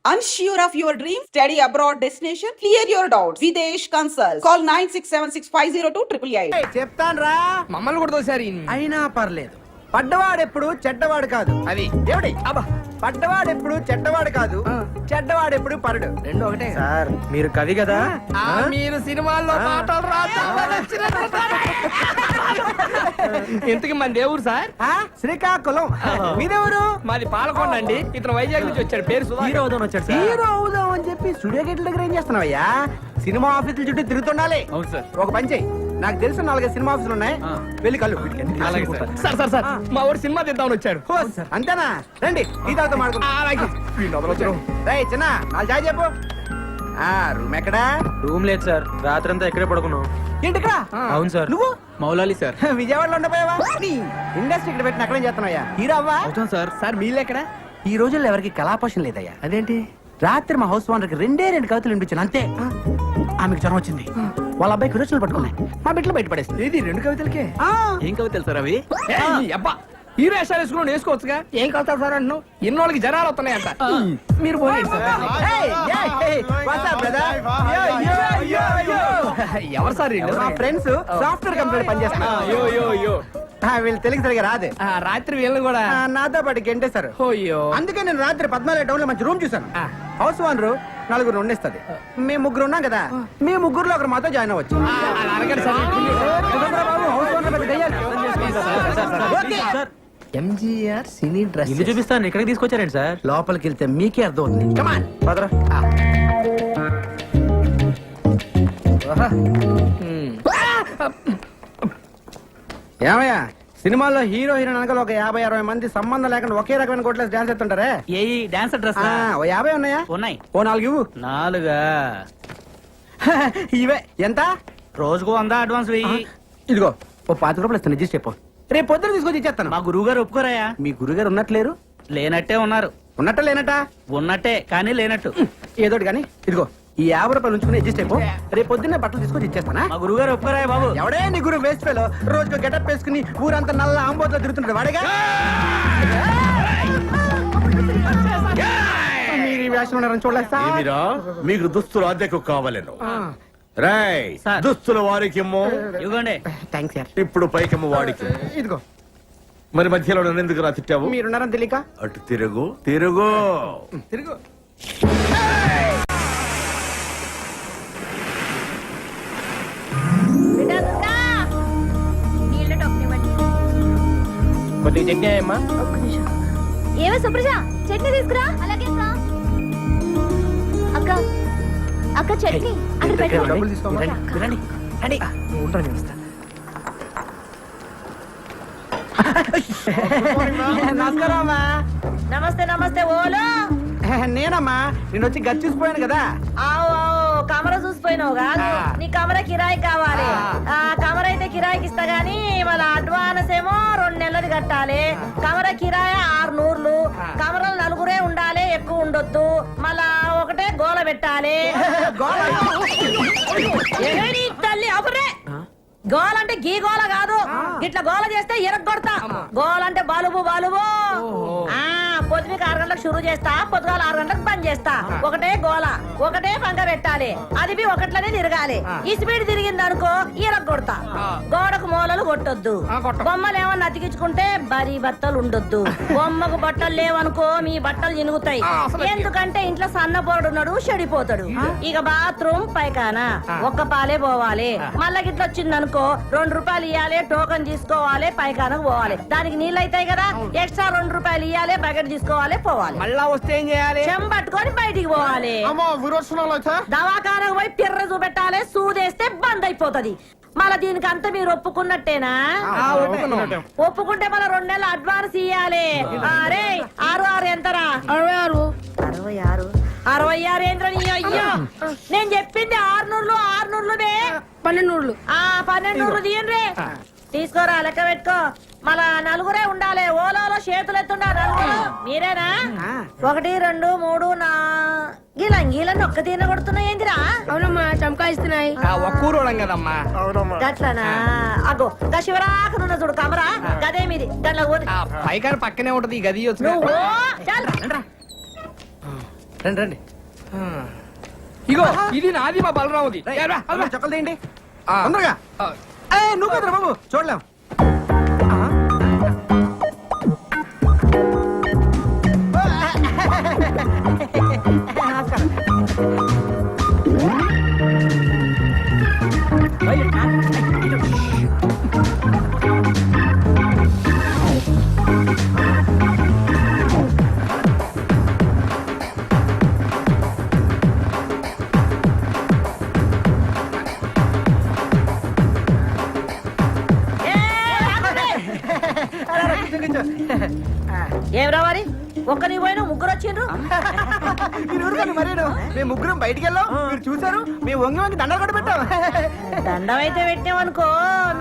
Unsure of your dream? Study abroad destination? Clear your doubts. Videsh Consult. Call 9676502888. చెప్తాను రా. మమ్మల్ని కూడా తోసారి అయినా పర్లేదు. పడ్డవాడెప్పుడు చెడ్డవాడు కాదు. అది ఏమిటి అబ్బా పడ్డవాడెప్పుడు చెడ్డవాడు కాదు, చెడ్డవాడెప్పుడు పరుడు. రెండు ఒకటే సార్ మీరు కవి కదా. మీరు సినిమాల్లో పాటలు ఇంతకి మన దేవుడు సార్ శ్రీకాకుళం. మీదెవరు? మాది పాలకొండ అండి. ఇతను వైజాగ్ నుంచి వచ్చాడు. పేరు హీరో అవుదాం వచ్చాడు. హీరో అవుదాం అని చెప్పి స్టూడియో గేట్ల దగ్గర ఏం చేస్తున్నావయ్యా? సినిమా ఆఫీసుల చుట్టూ తిరుగుతుండాలి. అవును సార్. ఒక పని చెయ్యి, నాకు తెలిసిన 4 సినిమా ఆఫీసులు ఉన్నాయి, వెళ్ళి కళ్ళు. సార్ సార్ సార్ మా ఊరు సినిమా తీద్దామని వచ్చాడు. అంతేనా? రండి ఈ తాగుతా అలాగే చిన్న వాళ్ళు చాయ్ చెప్పు. రూమ్ ఎక్కడా? రూమ్ లేదు సార్, రాత్రంతా ఎక్కడే పడుకున్నాం. ఏంటి ఇక్కడ? అవును సార్. నువ్వు మౌలాలి సార్. విజయవాడలో ఉండపోయావా? ఇండస్ట్రీ ఇక్కడ పెట్టిన అక్కడేం చేస్తున్నాయా? హీరో అవ్వా? అవుతాం సార్. సార్ మీళ్ళు ఎక్కడ? ఈ రోజుల్లో ఎవరికి కళాపోషణ లేదయ్యా. అదేంటి? రాత్రి మా హౌస్ ఓనర్కి 2 కవితలు వినిపించాను అంతే. ఆమెకు జ్వరం వచ్చింది, వాళ్ళ అబ్బాయికి విరోచనలు పట్టుకున్నాయి, మా బిడ్డలు బయటపడేస్తుంది. ఇది 2 కవితలకే? ఏం కవితలు సార్ అవి? అబ్బా హీరో వేషాలు వేసుకుని వేసుకోవచ్చుగా. ఏం కలుతారు సార్ అంటున్నావు? ఇన్నోళ్ళకి జనాలు వస్తున్నాయంట. మీరు పోయి ఎవరు సార్ వీళ్ళు? మా ఫ్రెండ్స్ సాఫ్ట్వేర్ కంపెనీ పనిచేస్తున్నారు. వీళ్ళు తెలుగు సరిగా రాదు. రాత్రి వీళ్ళని కూడా నాతో పాటు గెంటేశారు. అయ్యో. అందుకే నేను రాత్రి 14 టౌన్ లో మంచి రూమ్ చూసాను. House owner 4 ఉండిస్తుంది. మేము 3 ఉన్నాం కదా, మీ 3లో ఒకరు మాతో జాయిన్ అవ్వచ్చు. ఎంజీఆర్ సినీ డ్రెస్ ఇల్లు చూపిస్తాను, ఇక్కడికి తీసుకొచ్చారండి సార్. లోపలికి వెళ్తే మీకే అర్థం అవుతుంది. కమాన్ పదరా. ఏమయ్యా, సినిమాల్లో హీరో హీరోయిన్ అనగా ఒక 50-60 మంది సంబంధం లేకుండా ఒకే రకమైన కోట్లేసి డాన్స్ ఎత్తుంటారే. ఏ డాన్సర్ డ్రెస్ ఓ 50 ఉన్నాయా? ఉన్నాయి. ఓ 4 ఇవ్వు. 4 ఇవే ఎంత? రోజుకు 100 అడ్వాన్స్ వెయ్యి. ఇదిగో ఓ 5 రూపాయలు ఇస్తాను, అడ్జస్ట్ చెప్పు. రేపు పొద్దున తీసుకొచ్చి ఇచ్చేస్తాను. మా గురువు గారు ఒప్పుకోరాయా? మీ గురుగారు ఉన్నట్లేరు? లేనట్టే ఉన్నారు. ఉన్నట్ట లేనట? ఉన్నట్టే కానీ లేనట్టు. ఏదోటి కానీ ఇదిగో ఈ 50 రూపాయలు ఉంచుకుని అడ్జస్ట్ అయిపో. రేపు పొద్దున్నే బట్టలు తీసుకొచ్చి ఇచ్చేస్తానా? మా గురువు గారు ఒప్పుకోరాయా బాబు? ఎవడే నీ గురువు? Waste fellow. రోజుకు గెటప్ వేసుకుని ఊరంతా నల్ల ఆంబోతో తిరుగుతుంటాడు వాడేగా. మీరు ఈ వేషం ఉన్నారని చూడలేదు సార్. ఏమిరా మీకు దుస్తులు అద్దెకు కావాలను? రాయ్ సార్. దుస్తుల వారికిమ్మో. ఇవ్వండి. Thanks sir. ఇప్పుడు పైకిమ్మ వాడికి. ఇదిగో. మరి మధ్యలో నన్ను ఎందుకు రా తిట్టావు? మీరున్నారని తెలియక. అటు తిరుగు తిరుగు తిరుగు. కొద్దిగా చెక్కాయమ్మా. ఏవో సుప్రజ చట్నీ తీసుకురా. అలాగే అక్క. అక్క చట్నీ అక్కడ పెట్టు. డబ్బులు తీసుకోమా? రండి. ఉంటాను నేను ఇస్తా. నమస్కారం అమ్మా. నమస్తే నమస్తే. ఓలో నేనమ్మా, నేను వచ్చి గది చూసిపోయాను కదా. ఆవు కమర చూసిపోయినావు కాదు, నీ కమర కిరాయి కావాలి. ఆ కమర అయితే కిరాయికి ఇస్తా గానీ మళ్ళీ అడ్వాన్స్ ఏమో 2 నెలలది కట్టాలి. కమర కిరాయి 600. కమరలు 4 ఉండాలి, ఎక్కువ ఉండొద్దు. మళ్ళా ఒకటే గోల పెట్టాలి. ఏమీ తల్లి అపురే. గోల అంటే గీ గోల కాదు, ఇట్లా గోల చేస్తే ఎరగొడతా. గోల అంటే బలుబు బలుబు. పొద్దునకి 6 గంటలకు షురూ చేస్తా, పొద్దుగాల 6 గంటలకు బంద్ చేస్తా. ఒకటే గోల, ఒకటే పంక పెట్టాలి. అది ఒకట్లనే తిరగాలి. ఈ స్పీడ్ తిరిగింది అనుకో ఎరగొడతా. గోడకు మూలలు కొట్టొద్దు. బొమ్మలు ఏమన్నా అతికించుకుంటే బరీ బట్టలు ఉండొద్దు. బొమ్మకు బట్టలు లేవనుకో మీ బట్టలు చినుగుతాయి. ఎందుకంటే ఇంట్లో సన్నపోరుడు ఉన్నాడు, చెడిపోతాడు. ఇక బాత్రూమ్ పైకానా ఒక్క పాలే పోవాలి. మళ్ళా గిట్ల వచ్చిందనుకో 2 రూపాయలు ఇవ్వాలి, టోకన్ తీసుకోవాలి, పైకానకు పోవాలి. దానికి నీళ్ళు అవుతాయి కదా, ఎక్స్ట్రా 2 రూపాయలు ఇవ్వాలి, బకెట్ తీసుకోవాలి, పోవాలి. మళ్ళా వస్తే ఏం చేయాలి? చెంబట్టుకొని బయటికి పోవాలి. దవాఖానకు పోయి పిర్ర చూపెట్టాలి, సూదేస్తే బంద్ అయిపోతది. మళ్ళా దీనికి అంతా మీరు ఒప్పుకున్నట్టేనా? ఒప్పుకుంటే మళ్ళీ 2 నెలలు అడ్వాన్స్ ఇయ్యాలి. అరే 6 ఎంతరా? 66. 66 ఏంద్రని? అయ్యో నేను చెప్పింది 600. 1200. 1200 తీయండి. తీసుకోరా, లెక్క పెట్టుకో. మళ్ళా 4 ఉండాలి. ఓలో చేతులు ఎత్తుండాలి. 4 మీరేనా? 1 2 3 గీలని ఒక్క తీన కొడుతున్నాయి ఏందిరా? అవునమ్మా చమకాయిస్తున్నాయి. ఒక్కూరోళం కదమ్మా. గట్లనా? అగో గా శివరాకనున్న చూడు కమరా, గదే మీది. దాంట్లో పైకాని పక్కనే ఉంటది ఈ గది. నువ్వు చాలు. రండి రండి ఇగో ఇది నాది మా బలరాముది రేయ్, ఏ రా, అందరూ రా. చొక్కలు తీయండి ఆ. తొందరగా ఆ. నువ్వు కదరా బాబు చూడలేం ఏం రావాలి ఒక్క నీ పోయిన ముగ్గురు వచ్చిండ్రు మీరు ఊరుకోండి మరేను మేము ముగ్గురం బయటికి వెళ్ళాం మీరు చూసారు మేము వంగి వంగి దండలు కూడా పెట్టాం దండం అయితే పెట్టామనుకో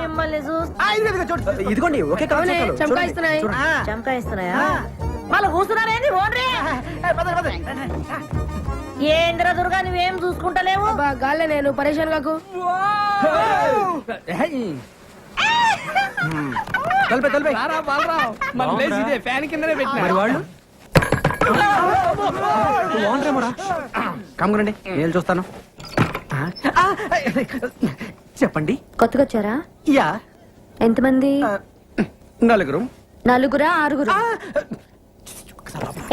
మిమ్మల్ని చూసి ఇదిగో చూడు ఇదిగోండి ఒకే కవర్ చంకాయిస్తున్నాయి. చంకాయిస్తున్నాయా మళ్ళీ కూర్చున్నారేంది ఓన్రీ ఏంద్ర దుర్గా నువ్వేం చూసుకుంటలేవు గాల్లే నేను పరేషాన్ కాకు తలపే తలపే రారా బలరాం మన ప్లేస్ ఇదే ఫ్యాన్ కిందనే పెట్టినా మరి వాళ్ళు కమ్మునండి నేను చూస్తాను చెప్పండి కొత్తగా వచ్చారా యా ఎంతమంది నలుగురు నలుగురా ఆరుగురు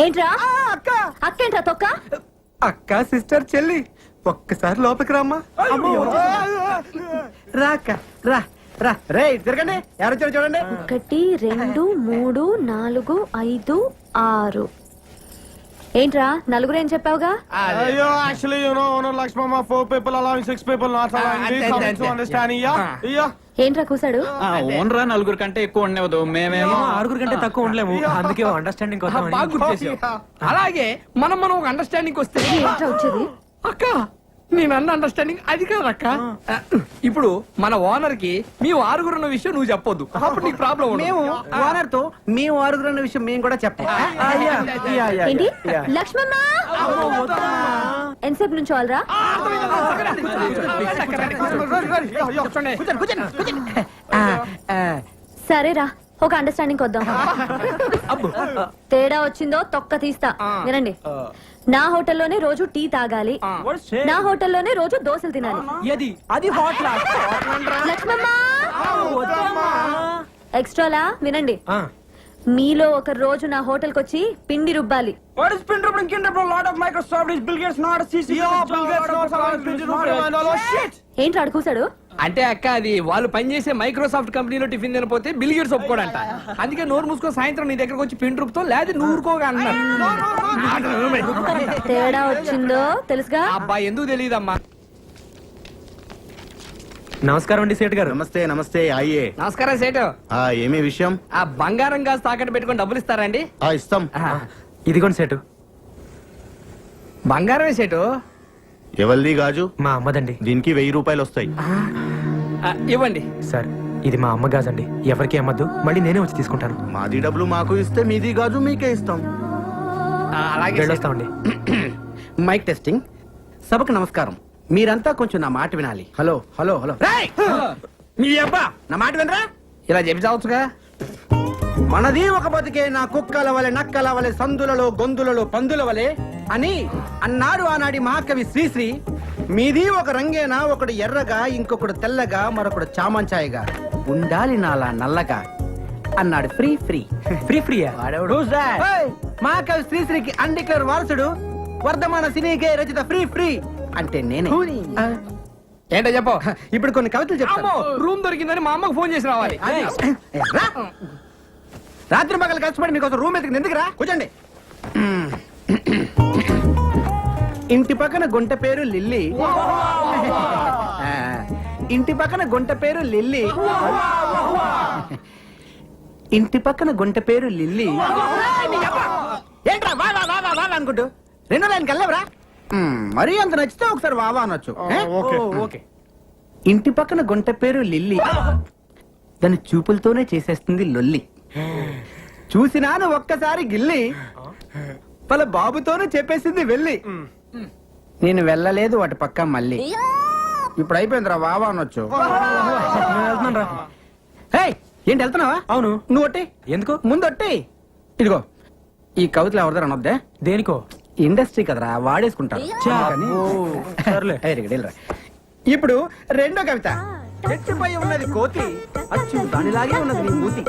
ఏంట్రా అక్క అక్కేంట్రా తొక్క అక్క సిస్టర్ చెల్లి ఒక్కసారి లోపలికి రామ్మా రాక రా రా రే తిరగండి ఎవరు వచ్చారు చూడండి 1 2 3 4 5 6 ఏంట్రా నలుగురు ఏం చెప్పావుగా Yo, actually, you know, owner likes mama 4 people allowing 6 people not allowing me. అంతే, Coming అంతే, to understanding, yeah? Yeah. ఏంట్రా కూసాడు ఓనరా నలుగురు కంటే ఎక్కువ ఉండవద్దు మేమేమో ఆరుగురు కంటే తక్కువ ఉండలేము అందుకే అండర్స్టాండింగ్ ఆ, బాగా గుర్తు చేసావు. అలాగే మనం ఒక అండర్స్టాండింగ్ వస్తే ఏంట్రా వచ్చేది అక్క నేను అన్న అండర్స్టాండింగ్ అది కాదు అక్క ఇప్పుడు మన ఓనర్ కి మీ ఆరుగురు ఉన్న విషయం నువ్వు చెప్పొద్దు అప్పుడు నీకు ప్రాబ్లం మేము ఓనర్ తో మేము ఆరుగురు అన్న విషయం మేము కూడా చెప్పాం ఏంటి లక్ష్మమ్మ ఎంతసేపు నుంచి వాళ్ళరా సరేరా ఒక అండర్స్టాండింగ్ వద్దాం తేడా వచ్చిందో తొక్క తీస్తా వినండి నా హోటల్లోనే రోజు టీ తాగాలి నా హోటల్లోనే రోజు దోశలు తినాలి ఏది అది హాట్ లక్ష్మమ్మ ఎక్స్ట్రాలా వినండి మీలో ఒక రోజు నా హోటల్ కి వచ్చి పిండి రుబ్బాలి What is pin dribbling? Kin dribbling? Lot of Microsoft is Bill Gates, not a CC. Yeah, Bill Gates not allowing me to do it. Oh, shit! ఏంటి అడుగుసాడు అంటే అక్క అది వాళ్ళు పనిచేసే మైక్రోసాఫ్ట్ కంపెనీలో టిఫిన్ తినపోతే బిల్ గేట్స్ ఒప్పుకోడంట అందుకే నోరు మూసుకొని సాయంత్రం నీ దగ్గరకు వచ్చి పిండి రూపుతో లేదా నువ్వు ఊరుకోగా అన్నారు తేడా వచ్చిందో తెలుసుగా అబ్బా ఎందుకు తెలియదమ్మా నమస్కారం అండి సేట్ గారు. నమస్తే నమస్తే అయ్యే నమస్కారం సేటు ఏమి విషయం ఆ బంగారం గాజు తాకట్టు పెట్టుకొని డబ్బులు ఇస్తారండి ఇస్తాం ఇదిగోండి సేటు. బంగారమే సేటు ఎవరిది గాజు మా అమ్మదండి. దీనికి 1000 రూపాయలు వస్తాయి ఇవ్వండి సార్ ఇది మా అమ్మ గాజండి, ఎవరికి అమ్మద్దు, మళ్ళీ నేనే వచ్చి తీసుకుంటాను. మాది డబ్బులు మాకు ఇస్తే మీది గాజు మీకే ఇస్తాం అలాగే సేటు. వెళ్ళొస్తామండి. మైక్ టెస్టింగ్ సభకు నమస్కారం. మీరంతా కొంచెం నా మాట వినాలి. హలో హలో హలో రేయ్! మీ అబ్బా నా మాట వినరా? ఇలా చెప్పి చావచ్చుగా మనది ఒక బతికే నా కుక్కల వలె నక్కల వలె సందులలో గొంతులలో పందుల వలె అని అన్నాడు ఆనాడి మహాకవి శ్రీశ్రీ. మీది ఒక రంగేనా, ఒకడు ఎర్రగా ఇంకొకడు తెల్లగా మరొకడు చామంచాయగా ఉండాలి నాలా నల్లగా అన్నాడు ఫ్రీ ఫ్రీ ఫ్రీ ఫ్రీయా? ఏయ్! మహాకవి శ్రీశ్రీకి అన్డిక్లేర్ వారసుడు వర్ధమాన సినీకే రచిత ఫ్రీ ఫ్రీ అంటే నేనే. ఆ, ఏంటో చెప్పు ఇప్పుడు కొన్ని కవితలు చెప్తాను. రూమ్ దొరికిందని మా అమ్మకు ఫోన్ చేసి రావాలి రా. రాత్రి పగలు కష్టపడి మీకోసం రూమ్ ఎత్తుకుని ఎందుకురా? కూర్చోండి. ఇంటి పక్కన గుంట పేరు లిల్లీ. ఆ, ఇంటి పక్కన గుంట పేరు లిల్లీ. ఇంటి పక్కన గుంట పేరు లిల్లీ. ఏంట్రా వా వా వా వా వా అనుకుంటూ రెండో లైన్కి వెళ్ళవరా? మరీ అంత నచ్చితే ఒకసారి వావా అనొచ్చు. ఓకే. ఇంటి పక్కన గుంట పేరు లిల్లీ, దాని చూపులతోనే చేసేస్తుంది లొల్లి. చూసినాను ఒక్కసారి గిల్లి, వాళ్ళ బాబుతోనే చెప్పేసింది వెళ్ళి. నేను వెళ్ళలేదు వాటి పక్క మళ్ళీ. ఇప్పుడు అయిపోయిందిరా వావా అనొచ్చు. హేయ్, ఏంటి వెళ్తున్నావా? అవును. నువ్వు ఒట్టి ఎందుకు? ముందు ఒట్టి. ఇదిగో ఈ కవితలు ఎవరిదారు అనొద్దే. దేనికో? ఇండస్ట్రీ కదరా వాడేసుకుంటారు కానీ- ఏయ్, రిగ, వెళ్ళరా. ఇప్పుడు రెండో కవిత. చెట్టుపై ఉన్నది కోతి, అచ్చు దానిలాగే ఉన్నది నీ మూతి.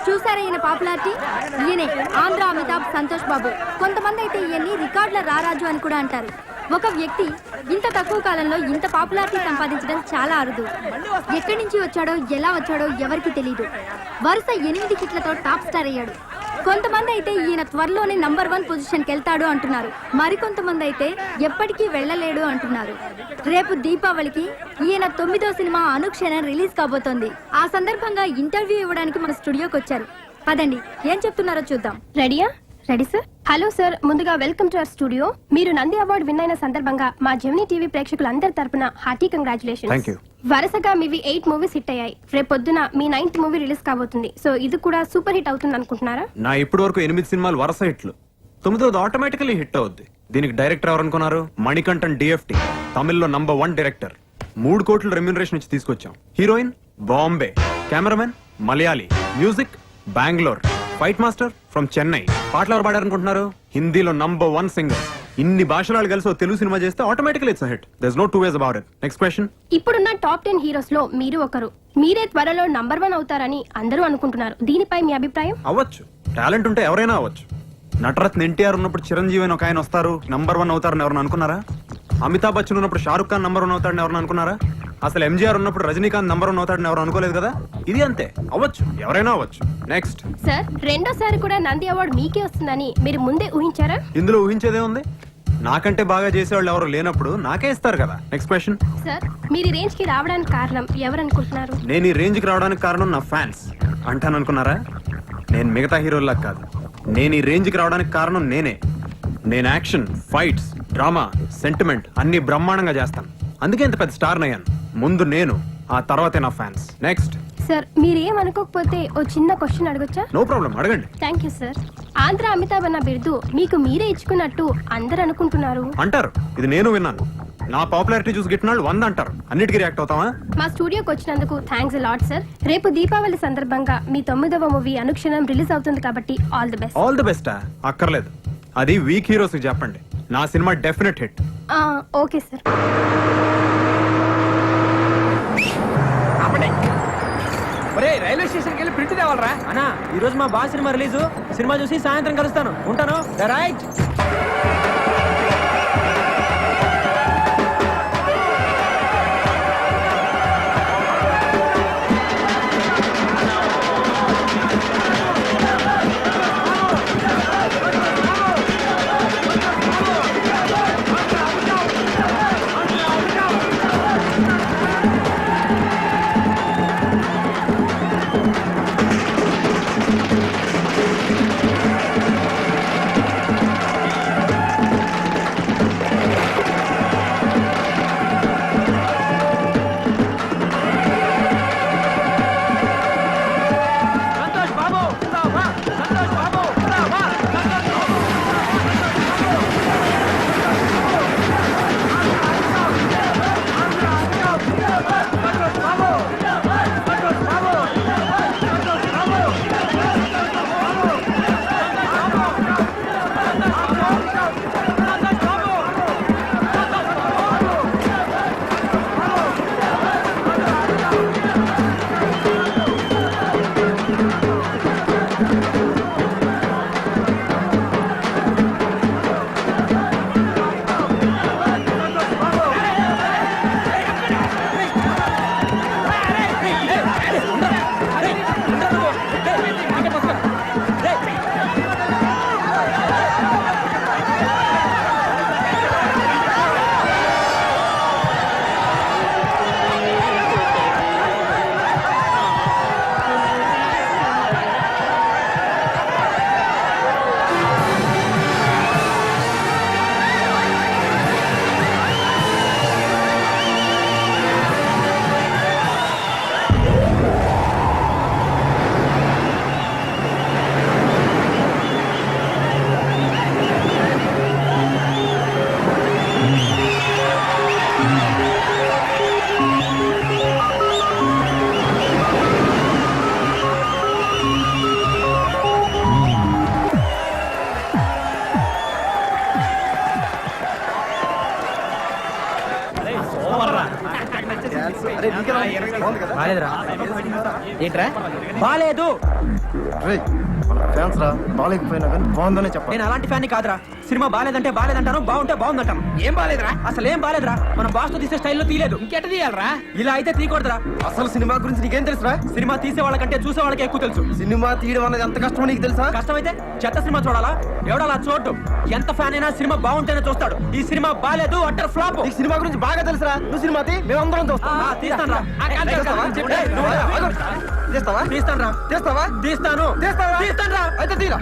చూసారా ఈయన పాపులారిటీ? ఈయనే ఆంధ్ర అమితాబ్ సంతోష్ బాబు. కొంతమంది అయితే ఈయన్ని రికార్డుల రారాజు అని కూడా అంటారు. ఒక వ్యక్తి ఇంత తక్కువ కాలంలో ఇంత పాపులారిటీ సంపాదించడం చాలా అరుదు. ఎక్కడి నుంచి వచ్చాడో ఎలా వచ్చాడో ఎవరికి తెలియదు. వరుస 8 హిట్లతో టాప్ స్టార్ అయ్యాడు. కొంతమంది అయితే ఈయన త్వరలోనే నంబర్ 1 పొజిషన్కి వెళ్తాడు అంటున్నారు. మరికొంతమంది అయితే ఎప్పటికీ వెళ్ళలేడు అంటున్నారు. రేపు దీపావళికి ఈయన 9వ సినిమా అనుక్షణం రిలీజ్ కాబోతోంది. ఆ సందర్భంగా ఇంటర్వ్యూ ఇవ్వడానికి మన స్టూడియోకి వచ్చారు. పదండి ఏం చెప్తున్నారో చూద్దాం. రెడీయా? Ready sir. హలో సార్, ముందుగా వెల్కమ్ టు అవర్ స్టూడియో. మీరు నంది అవార్డు విన్ అయిన సందర్భంగా మా జెమినీ టీవీ ప్రేక్షకులందరి తరపున హార్టీ కంగ్రాచులేషన్స్. వరుసగా మీవి 8 మూవీస్ హిట్ అయ్యాయి. రేపొద్దున మీ 9th మూవీ రిలీజ్ కాబోతుంది. సో ఇది కూడా సూపర్ హిట్ అవుతుంది అనుకుంటున్నారా? నా ఇప్పటి వరకు 8 సినిమాలు వరుస హిట్లు, 9th ఆటోమేటికలీ హిట్ అవుద్ది. దీనికి డైరెక్టర్ ఎవరు అనుకున్నారు? మణికంఠన్ డిఎఫ్టి, తమిళ్లో నంబర్ 1 డైరెక్టర్. 3 కోట్ల రెమ్యూనరేషన్ ఇచ్చి తీసుకొచ్చాం. Heroine Bombay, cameraman Malayali, music Bengaluru, fight master from Chennai. పాటలు ఎవరు పాడారనుకుంటున్నారు? హిందీలో నంబర్ 1 సింగర్. ఇన్ని భాషలు కలిసి ఒక తెలుగు సినిమా చేస్తే automatically it's hit. There no two ways about it. Next question. ఇప్పుడున్న టాప్ 10 హీరోస్ లో మీరు ఒకరు. మీరే త్వరలో నంబర్ 1 అవుతారని అందరూ అనుకుంటున్నారు. దీనిపై మీ అభిప్రాయం? అవ్వచ్చు, టాలెంట్ ఉంటే ఎవరైనా అవ్వచ్చు. నటరత్న ఎన్టీఆర్ ఉన్నప్పుడు చిరంజీవి అని ఒక ఆయన వస్తారు, నంబర్ 1 అవుతారని ఎవరైనా అనుకున్నారా? అమితాబ్ బచ్చన్ ఉన్నప్పుడు షారుఖ్ ఖాన్ నంబర్ 1 అవుతాడని ఎవరైనా అనుకున్నారా? అసలు ఎంజీఆర్ ఉన్నప్పుడు రజనీకాంత్ నంబర్ 1 అవుతాడని ఎవరు అనుకోలేదు కదా. ఇది అంతే, అవ్వచ్చు, ఎవరైనా అవ్వచ్చు. నెక్స్ట్ సార్, రెండోసారి కూడా నంది అవార్డు మీకే వస్తుందని మీరు ముందే ఊహించారా? ఇందులో ఊహించేదే ఉంది. నాకంటే బాగా చేసేవాళ్ళు ఎవరు లేనప్పుడు నాకే ఇస్తారు కదా. Next question. సార్, మీరు ఈ రేంజ్ కి రావడానికి కారణం ఎవరు అనుకుంటున్నారు? నేను ఈ రేంజ్ కి రావడానికి కారణం నా ఫ్యాన్స్ అంటాను అనుకున్నారా? నేను మిగతా హీరోల్లా కాదు. నేను ఈ రేంజ్ కి రావడానికి కారణం నేనే. నేను యాక్షన్, ఫైట్స్, డ్రామా, సెంటిమెంట్ అన్ని బ్రహ్మాండంగా చేస్తాను. అందుకే ఇంత పెద్ద స్టార్ అయ్యాను. ముందు నేను, ఆ తర్వాతే నా ఫ్యాన్స్. నెక్స్ట్. సార్, మీరేం అనుకోకపోతే ఓ చిన్న క్వశ్చన్ అడగొచ్చా? నో ప్రాబ్లం, అడగండి. Thank you sir. Andhra Amitabh అన్న బిరుదు మీకు మీరే ఇచ్చుకున్నట్టు అందరు అనుకుంటున్నారు. అంటారు, ఇది నేను విన్నాను. నా పాపులారిటీ చూసి గిట్టినాళ్ళు 100 అంటారు. అన్నిటికీ రియాక్ట్ అవుతావా? మా స్టూడియోకి వచ్చినందుకు థ్యాంక్స్ లాట్ సార్. రేపు దీపావళి సందర్భంగా మీ 9వ మూవీ అనుక్షణం రిలీజ్ అవుతుంది కాబట్టి all the best. All the బెస్టా? అక్కర్లేదు, అది వీక్ హీరోస్ చెప్పండి. నా సినిమా definite hit. Okay sir. Railway స్టేషన్కి వెళ్ళి ప్రింట్ తేవాలరా అన్నా. ఈ రోజు మా బాస్ సినిమా రిలీజ్. సినిమా చూసి సాయంత్రం కలుస్తాను. ఉంటాను. రైట్. బాలేదురా ఏంట్రా బాలేదు ఫ్యాన్స్ రా బాగాలేకపోయినా కానీ బాగుందనే చెప్పాలి. నేను అలాంటి ఫ్యాన్ కాదురా. సినిమా బాలేదంటే బాలేదంటాను, బాగుంటే బాగుందంటాను. ఏం బాలేదురా? అసలు ఏం బాలేదురా. మనం బాస్ తో తీసే స్టైల్లో తీయలేదు. ఇంకెట తీయాలరా? ఇలా అయితే తీయకూడదురా. అసలు సినిమా గురించి నీకేం తెలుసురా? సినిమా తీసే వాళ్ళకంటే చూసే వాళ్ళకి ఎక్కువ తెలుసు. సినిమా తీయడం అనేది ఎంత కష్టమో నీకు తెలుసా? కష్టమైతే చెత్త సినిమా చూడాలా? ఎవడలా చూడడు. ఎంత ఫ్యాన్ అయినా సినిమా బాగుంటేనే చూస్తాడు. ఈ సినిమా బాలేదు, అట్టర్ ఫ్లాప్. నీకు సినిమా గురించి బాగా తెలుసురా. నువ్వు సినిమా తీ, మేమందరం చూస్తాం. తీస్తాను తీస్తావా? తీస్తాను తీస్తాను. అయితే తీరా.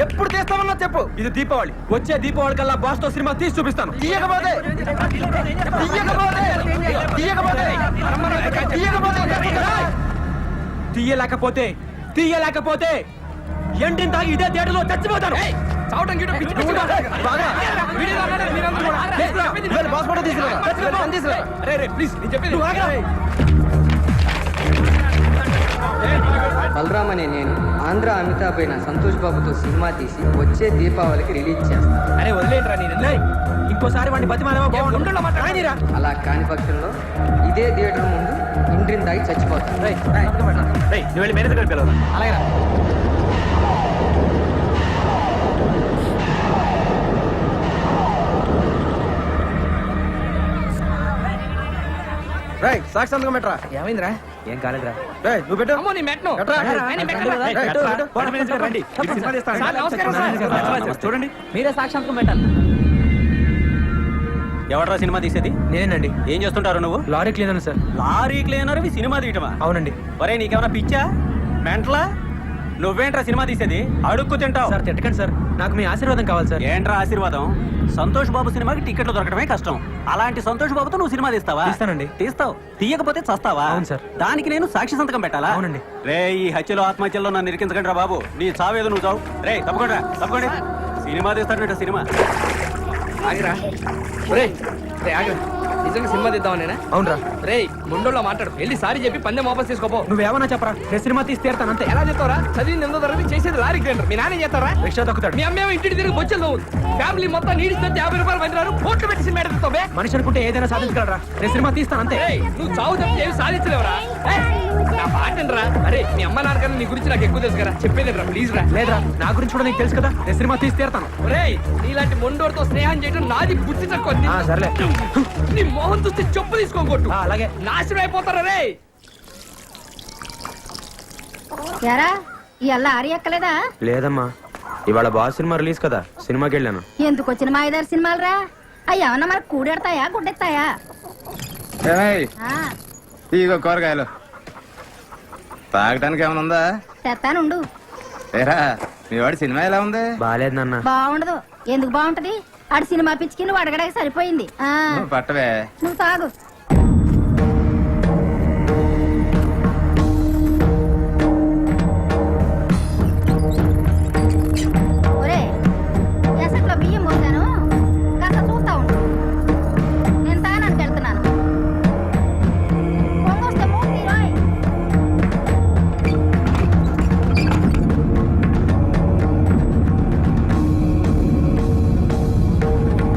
ఎప్పుడు తీస్తామన్నా చెప్పు. ఇది దీపావళి. వచ్చే దీపావళి కల్లా బాస్ తో సినిమా తీసి చూపిస్తాను. తీయకపోతే తీయలేకపోతే ఎండిన తాగి ఇదే తేటలో చచ్చిపోతాను. చావటం గీయటం పిచ్చి పిచ్చి బాగా. వీడియోలో అన్నాడు, మీరందరూ కూడా. ఇవాళ బాస్ ఫోటో తీసుకురా. రే ప్లీజ్ నేను చెప్పేది బలరామ్ అనే నేను ఆంధ్ర అమితాబ్ అయిన సంతోష్ బాబుతో సినిమా తీసి వచ్చే దీపావళికి రిలీజ్ చేస్తాను. అరే వదిలేంట్రా నేను. ఇంకోసారి వాడిని బతిమాలేమో బాగుంటుండో మాట్లాడిరా. అలా కాని పక్షంలో ఇదే థియేటర్ ముందు ఇండ్రిని తాగి చచ్చిపోతాను. నువ్వు వెళ్ళి మేనేజర్ గారికి పిలవరా. అలాగే రేయ్ సాక్షి సంతకం పెట్టరా. ఏమైందిరా? ఏం కాలేదురా. రేయ్ నువ్వు పెట్టు. అమ్మో నీ మెట్ను. ఎట్రా? నేను మెట్టను. రేయ్, పెట్టు, పెట్టు. పోరా మేనేజర్ గారు రండి. సార్, నమస్కారం సార్. చూడండి మీరే సాక్షాత్కం పెట్టాలి. ఎవడరా సినిమా తీసేది? నేనండి. ఏం చేస్తుంటారు నువ్వు? Lorry cleaner sir. Lorry cleaner cinema తీయటమా? అవునండి ఒరే నీకేమైనా పిచ్చా మెంటలా? నువ్వేంట్రా సినిమా తీసేది? అడుక్కు తింటావు. సార్. తిట్టకండి సార్. నాకు మీ ఆశీర్వాదం కావాలి సార్. ఏంట్రా ఆశీర్వాదం? సంతోష్ బాబు సినిమాకి టికెట్లు దొరకడమే కష్టం. అలాంటి సంతోష్ బాబుతో నువ్వు సినిమా తీస్తావా? తీస్తానండి. తీస్తావు. తీయకపోతే చస్తావా? అవును సార్. దానికి నేను సాక్షి సంతకం పెట్టాలా? అవునండి. రే ఈ హత్యలో ఆత్మహత్యలో నన్ను ఇరికించకండి రా బాబు. నీ చావేదో నువ్వు చావు. రే తప్పకుండా సినిమా తీస్తాడు సినిమా. ఆగిరా. రే ఆగిరా. నిజంగా సినిమా తీద్దామనేనా? అవునరా. రే ముండోలో మాట్లాడు. వెళ్ళి సారీ చెప్పి పందెం వాపస్ తీసుకోపో. నువ్వేమన్నా చెప్పరా. నేను సినిమా తీసి తీరుతాను అంతే. ఎలా చెప్తావరా? చదివింది ఎంతో తరగతి, చేసేది లారీ క్లీనర్. మీ నాన్న చేస్తారా? రిక్షా తొక్కుతాడు. మీ అమ్మేమో ఇంటికి తిరిగి బొచ్చలు ఫ్యామిలీ మొత్తం నీడిస్తే 50 రూపాయలు పంచారు. కోట్లు పెట్టి సినిమా ఎడుతావే. మనిషి అనుకుంటే ఏదైనా సాధించగలరా. నేను సినిమా తీస్తాను అంతే. నువ్వు చావు తప్పి ఏమి సాధించలేవరా? నా పాటరా. అరే మీ అమ్మ నాన్నకన్నా నీ గురించి నాకు ఎక్కువ తెలుసు కదా. చెప్పేది రా ప్లీజ్ రా. లేదురా, నా గురించి కూడా నీకు తెలుసు కదా. నేను సినిమా తీసి తీరుతాను. రేయ్ నీలాంటి మొండోడితో స్నేహం చేయడం నాది బుద్ధి తక్కువ. సర్లే. నీ మోహన్ చూస్తే చెప్పు తీసుకోకొట్టు. అలాగే. నాశనం అయిపోతారా రే. యారా ఇవాళ ఆరి ఎక్కలేదా? లేదమ్మా, ఇవాళ బాస్ సినిమా రిలీజ్ కదా, సినిమాకి వెళ్ళాను. ఎందుకు వచ్చిన మా ఐదారు సినిమాలు రా? అవి ఏమన్నా మనకు కూడెడతాయా గుడ్డెత్తాయా? ఇగో కూరగాయలు తాగడానికి ఏమైనా ఉందా? తెత్తానుండు. ఏరా మీ వాడి సినిమా ఎలా ఉంది? బాలేదు నాన్న. బాగుండదు. ఎందుకు బాగుంటది? ఆడి సినిమా పిచ్చికి నువ్వు అడగడానికి సరిపోయింది. నువ్వు పట్టవే. నువ్వు తాగు. ఒరే ఎసట్లో బియ్యం పోసాను, కాస్త చూస్తా ఉండు. నేను తాగడానికి వెళ్తున్నాను. పొంగొస్తే మూడు తీరోయ్.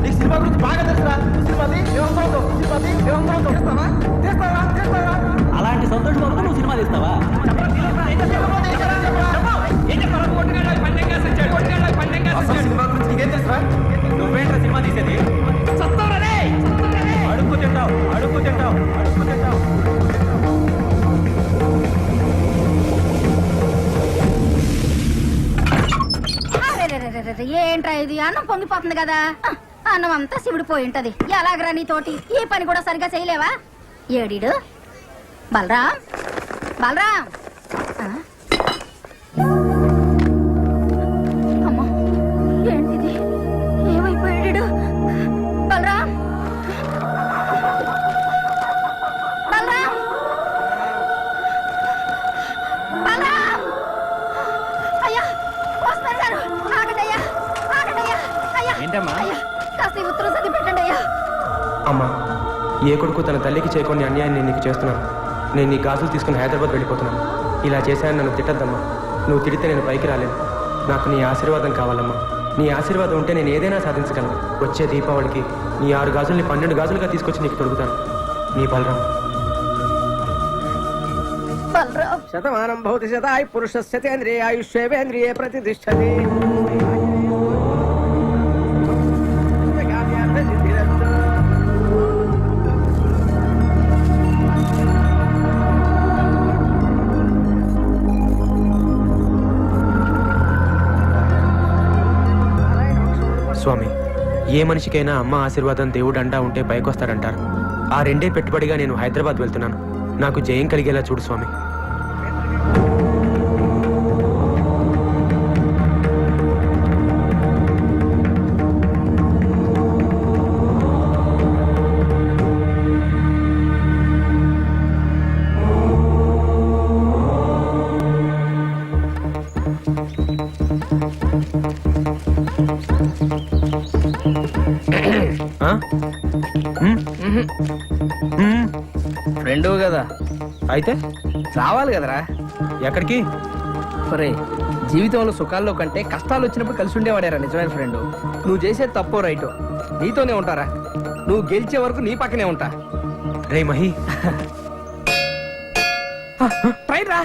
నీకు సినిమా గురించి బాగా తెలుసురా. సినిమా తీ, మేమందరం చూస్తాం. సినిమా తీ, మేమందరం చూస్తావా? తీస్తావా? అలాంటి సంతోష్ బాబుతో నువ్వు సినిమా తీస్తావా? అసలు సినిమా గురించి నీకేం తెలుసురా? నువ్వేంట్రా సినిమా తీసేది? అడుక్కు తింటావు. అరెరెరెరెరె, ఏంట్రా ఇది? అన్నం పొంగిపోతుంది కదా. అన్నం అంతా శివుడు పోయి ఉంటది. ఎలాగరా నీతోటి? ఈ పని కూడా సరిగా చేయలేవా? ఏడీడు బలరాం. ఆ? అమ్మో ఏంటిది? ఏమైపోయాడు బలరాం? అయ్యా వస్తున్నారు గారు. ఆగండయ్యా. ఏంటమ్మా? అయ్యా కాస్త ఈ ఉత్తరం చదివి పెట్టండి అయ్యా. అమ్మా, ఏ కొడుకు తన తల్లికి చేయకొన్ని అన్యాయం నేను నీకు చేస్తున్నాను. నేను నీ గాజులు తీసుకుని హైదరాబాద్ వెళ్ళిపోతున్నాను. ఇలా చేశాను, నన్ను తిట్టద్దమ్మా. నువ్వు తిడితే నేను పైకి రాలేను. నాకు నీ ఆశీర్వాదం కావాలమ్మా. నీ ఆశీర్వాదం ఉంటే నేను ఏదైనా సాధించగలను. వచ్చే దీపావళికి నీ 6 గాజుల్ని 12 గాజులుగా తీసుకొచ్చి నీకు తొడుగుతాను. నీ బలరాం. శతమానం భవతి శతాయ్ పురుషస్యతేంద్రియ ఆయుష్యేవేంద్రియే ప్రతిష్టతి. స్వామి, ఏ మనిషికైనా అమ్మ ఆశీర్వాదం దేవుడు అండా ఉంటే పైకొస్తాడంటారు. ఆ రెండే పెట్టుబడిగా నేను హైదరాబాద్ వెళ్తున్నాను. నాకు జయం కలిగేలా చూడు స్వామి. ఆ? ఫ్రెండు కదా అయితే రావాలి కదరా. ఎక్కడికి? ఒరే, జీవితంలో సుఖాల్లో కంటే కష్టాలు వచ్చినప్పుడు కలిసి ఉండేవాడేరా నిజమైన ఫ్రెండ్. నువ్వు చేసే తప్పో రైటో నీతోనే ఉంటారా. నువ్వు గెలిచే వరకు నీ పక్కనే ఉంటా. రే మహి, ట్రైన్ రా.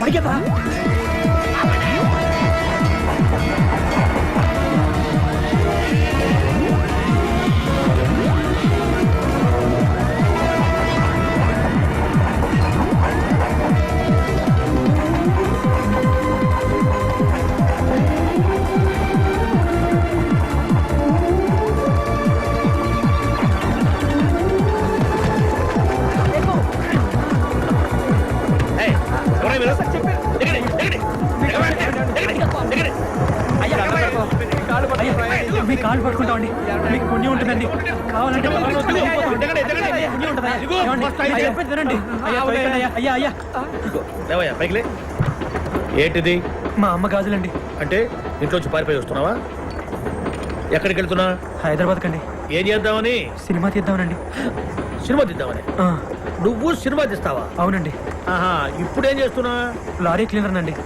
మీ కాళ్ళు పట్టుకుంటామండి, మీకు పుణ్యం ఉంటుందండి. కావాలంటే ఏంటిది? మా అమ్మ గాజులండి. అంటే ఇంట్లోంచి పారిపోయి వస్తున్నావా? ఎక్కడికి వెళ్తున్నా? హైదరాబాద్ కండి. ఏం చేద్దామని? సినిమా తీద్దామనండి. సినిమా తీద్దామని? ఆ, నువ్వు సినిమా తీస్తావా? అవునండి. ఆహా, ఇప్పుడేం చేస్తున్నా? లారీ క్లీనర్ అండి.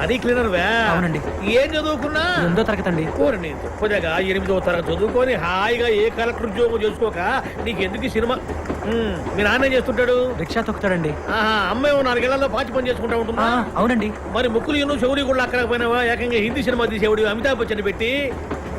అది క్లీనర్ వే? అవునండి. ఏం చదువుకున్నా? 8వ తరగతి అండి. ఊరిని గొప్పగా 8వ తరగతి చదువుకొని హాయిగా ఏ కలెక్టర్ ఉద్యోగం చేసుకోక నీకు ఎందుకు సినిమా? మీ నాన్న ఏం చేస్తుంటాడు? రిక్షా తొక్కుతాడండి. ఆహా, అమ్మాయి 4 ఏళ్లలో పాచి పని చేసుకుంటా ఉంటుందా? అవునండి. మరి ముక్కులు ఎన్నో చెవులు కూడా అక్కడకపోయినావా? ఏకంగా హిందీ సినిమా తీసేవాడు అమితాబ్ బచ్చన్ పెట్టి.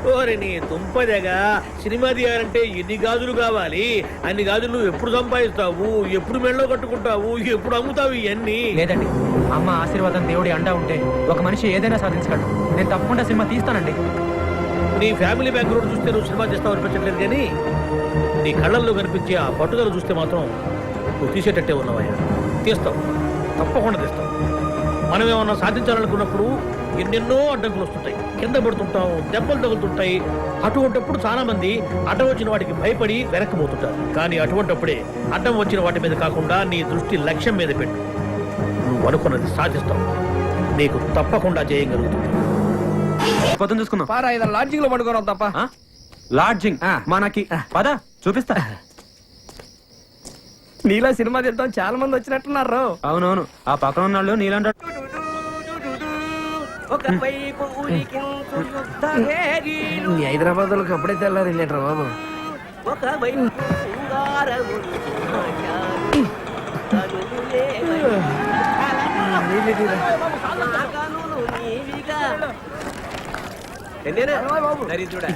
ఓరే నీ తుంపదగా, సినిమా తీయాలంటే ఎన్ని గాజులు కావాలి? అన్ని గాజులు నువ్వు ఎప్పుడు సంపాదిస్తావు? ఎప్పుడు మెళ్ళో కట్టుకుంటావు? ఎప్పుడు అమ్ముతావు ఇవన్నీ? లేదండి, అమ్మ ఆశీర్వాదం దేవుడి అండా ఉంటే ఒక మనిషి ఏదైనా సాధించగలడు. నేను తప్పకుండా సినిమా తీస్తానండి. నీ ఫ్యామిలీ బ్యాక్గ్రౌండ్ చూస్తే నువ్వు సినిమా చేస్తావు అనిపించట్లేదు, కానీ నీ కళ్ళల్లో కనిపించే ఆ పట్టుదల చూస్తే మాత్రం నువ్వు తీసేటట్టే ఉన్నావయ్యా. తీస్తావు, తప్పకుండా తీస్తావు. మనం ఏమన్నా సాధించాలనుకున్నప్పుడు ఎన్నెన్నో అడ్డంకులు వస్తుంటాయి, కింద పడుతుంటాం, దెబ్బలు తగులుతుంటాయి. అటువంటిప్పుడు చాలా మంది అడ్డం వచ్చిన వాటికి భయపడి వెనక్కిపోతుంటారు. కానీ అటువంటిప్పుడే అడ్డం వచ్చిన వాటి మీద కాకుండా నీ దృష్టి లక్ష్యం మీద పెట్టు. నువ్వు అనుకున్నది సాధిస్తావు. నీకు తప్పకుండా చేయగలుగుతుంది. పొద్దున చూసుకుందాం. పారా, ఏదైనా లాడ్జింగ్ లో పడుకోవడం తప్ప. లాడ్జింగ్ మనకి పద చూపిస్తా. నీలా సినిమా తీద్దాం చాలా మంది వచ్చినట్టున్నారు. అవునవును, ఆ పక్కన ఉన్నాళ్ళు నీలాంటి ఈ హైదరాబాద్ వాళ్ళకి అప్పుడే తెల్లారు వెళ్ళారు బాబు.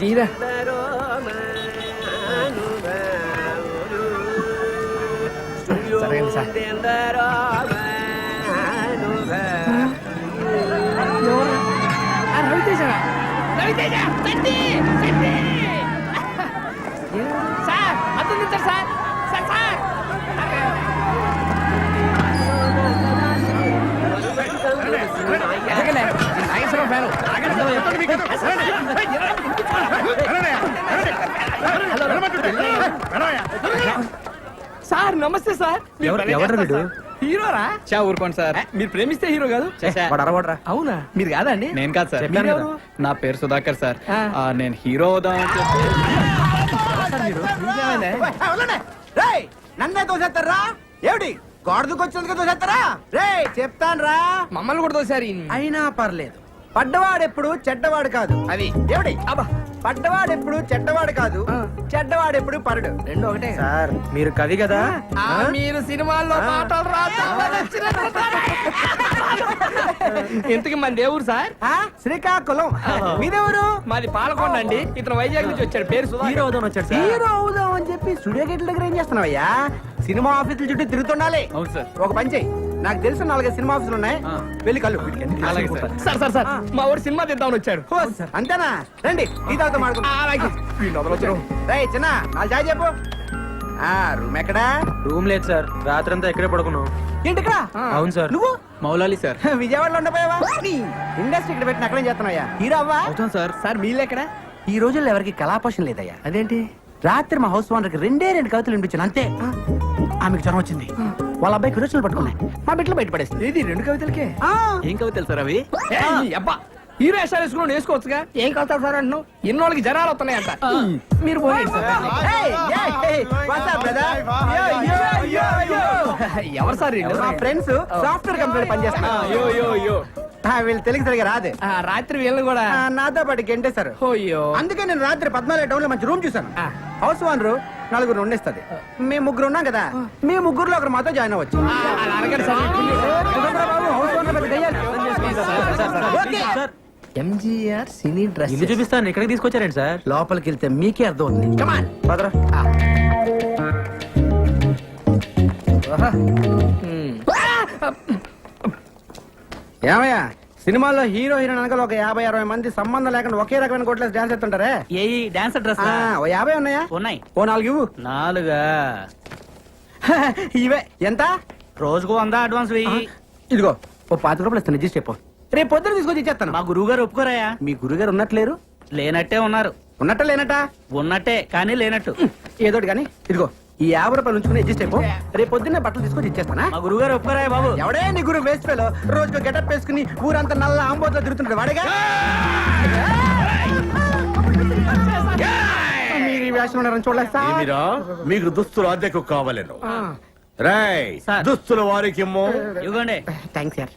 ఇదిరా. సరే సార్. రవితేజ, రవితేజ, సార్ అతను సార్ సార్ సార్ సార్ నమస్తే సార్. ఎవరు వీడు? హీరోరా? చా ఊరుకోండి సార్. మీరు ప్రేమిస్తే హీరో కాదు. వాడు అరవడరా. అవునా? మీరు కాదా అండి? నేను కాదు సార్. చెప్పాను కదా. నా పేరు సుధాకర్ సార్. ఆ. నేను హీరో అవుదామని చెప్పి నన్నే తోసేస్తారా? ఏమిటి గోడకు వచ్చినందుకు తోసేస్తారా? రే చెప్తాను రా, మమ్మల్ని కూడా తోసారి. అయినా పర్లేదు. పడ్డవాడెప్పుడు చెడ్డవాడు కాదు. అది ఏమిటి? అబ్బా, పడ్డవాడెప్పుడు చెడ్డవాడు కాదు. చెడ్డవాడు ఎప్పుడు పరుడు. రెండు ఒకటే. సార్ మీరు కవి కదా? మీరు సినిమాల్లో మాటలు రాదు. ఇంతకి మన దేవుడు సార్ ఆ, శ్రీకాకుళం. మీదెవరు? మాది పాలకొండ అండి. ఇతను వైజాగ్ నుంచి వచ్చాడు. పేరు హీరో అవుదాం వచ్చాడు సార్. హీరో అవుదాం అని చెప్పి స్టూడియో గేట్ల దగ్గర ఏం చేస్తున్నావయ్యా? సినిమా ఆఫీసుల చుట్టూ తిరుగుతుండాలి. అవును సార్. ఒక పని చెయ్యి, నాకు తెలిసిన 4 సినిమా ఆఫీసులు ఉన్నాయి, వెళ్ళి కళ్ళు. అలాగే సార్. సార్ సార్ మా ఊరు సినిమా తీద్దామని వచ్చాడు. ఓ, అంతేనా? రండి ఈ తాత మాడుకుందాం. అలాగే రేయ్ చిన్న, నాలుగు చాయ్ చెప్పు. ఆ రూమ్ ఎక్కడా? రూమ్ లేదు సార్, రాత్రంతా ఇక్కడే పడుకున్నాం. ఏంటి ఇక్కడ? అవును సార్. నువ్వు మౌలాలి సార్. విజయవాడలో ఉండపోయావా? ఇండస్ట్రీ ఇక్కడ పెట్టిన అక్కడేం చేస్తున్నాయా? హీరో అవ్వా? అవుతాం సార్. సార్ మీళ్ళు ఎక్కడ? ఈ రోజుల్లో ఎవరికి కళాపోషణ లేదయ్యా. అదేంటి? రాత్రి మా హౌస్ ఓనర్కి 2 కవితలు వినిపించాను అంతే. ఆమెకు జ్వరం వచ్చింది, వాళ్ళ అబ్బాయికి విరోచనలు పట్టుకున్నాయి, మా బిడ్డలు బయట పడేస్తుంది. ఇది 2 కవితలకే? ఏం కవితలు సార్ అవి? అబ్బా హీరో వేషాలు వేసుకుని వేసుకోవచ్చుగా. ఏం కవితలు సార్ అంటున్నావు? ఇన్నోళ్ళకి జనాలు వస్తున్నాయంట. మీరు పోయండి సార్. ఎవరు సార్ వీళ్ళు? మా ఫ్రెండ్స్ సాఫ్ట్వేర్ కంపెనీ పనిచేస్తున్నారు. వీళ్ళు తెలుగు సరిగా రాదు. రాత్రి వీళ్ళని కూడా నాతో పాటు గెంటేశారు. అయ్యో. అందుకే నేను రాత్రి 14 టౌన్ లో మంచి రూమ్ చూసాను. హౌస్ ఓనర్ 4 ఉండేస్తుంది, మేము 3 ఉన్నాం కదా, మీ 3లో ఒకరు మాతో జాయిన్ అవ్వచ్చు. అలా అనకండి సార్. ఎంజీఆర్ సినీ డ్రెస్ ఇల్లు చూపిస్తాను, ఇక్కడికి తీసుకొచ్చారండి సార్. లోపలికి వెళ్తే మీకే అర్థం అవుతుంది. కమాన్ పదరా. ఏమయ్యా, సినిమాల్లో హీరో హీరోయిన్ అనగా ఒక 50-60 మంది సంబంధం లేకుండా ఒకే రకమైన కొట్లేసి డాన్స్ ఎత్తుంటారే. ఏ డాన్సర్ డ్రెస్ ఓ 50 ఉన్నాయా? ఉన్నాయి. ఓ 4 ఇవ్వు. 4 ఇవే ఎంత? రోజుకు 100 అడ్వాన్స్ వెయ్యి. ఇదిగో ఓ 5 రూపాయలు ఇస్తాను, అడ్జస్ట్ చెప్పు. రేపు పొద్దున తీసుకొచ్చి ఇచ్చేస్తాను. మా గురువు గారు ఒప్పుకోరాయా? మీ గురుగారు ఉన్నట్లేరు? లేనట్టే ఉన్నారు. ఉన్నట్ట లేనట? ఉన్నట్టే కానీ లేనట్టు. ఏదోటి కానీ ఇదిగో ఈ 50 రూపాయలు ఉంచుకుని అడ్జస్ట్ అయిపో. రేపు పొద్దున్నే బట్టలు తీసుకొచ్చి ఇచ్చేస్తానా? మా గురువు గారు ఒప్పుకోరాయా బాబు? ఎవడే నీ గురువు? వేస్ట్ ఫెలో, రోజుకు గెటప్ వేసుకుని ఊరంతా నల్ల ఆంబోతో తిరుగుతుంటాడు వాడేగా. మీరు ఈ వేషం ఉన్నారని చూడలేస్తా. మీకు దుస్తులు అద్దెకు కావాలను. రాయ్ సార్. దుస్తుల వారికి ఇవ్వండి. Thanks sir.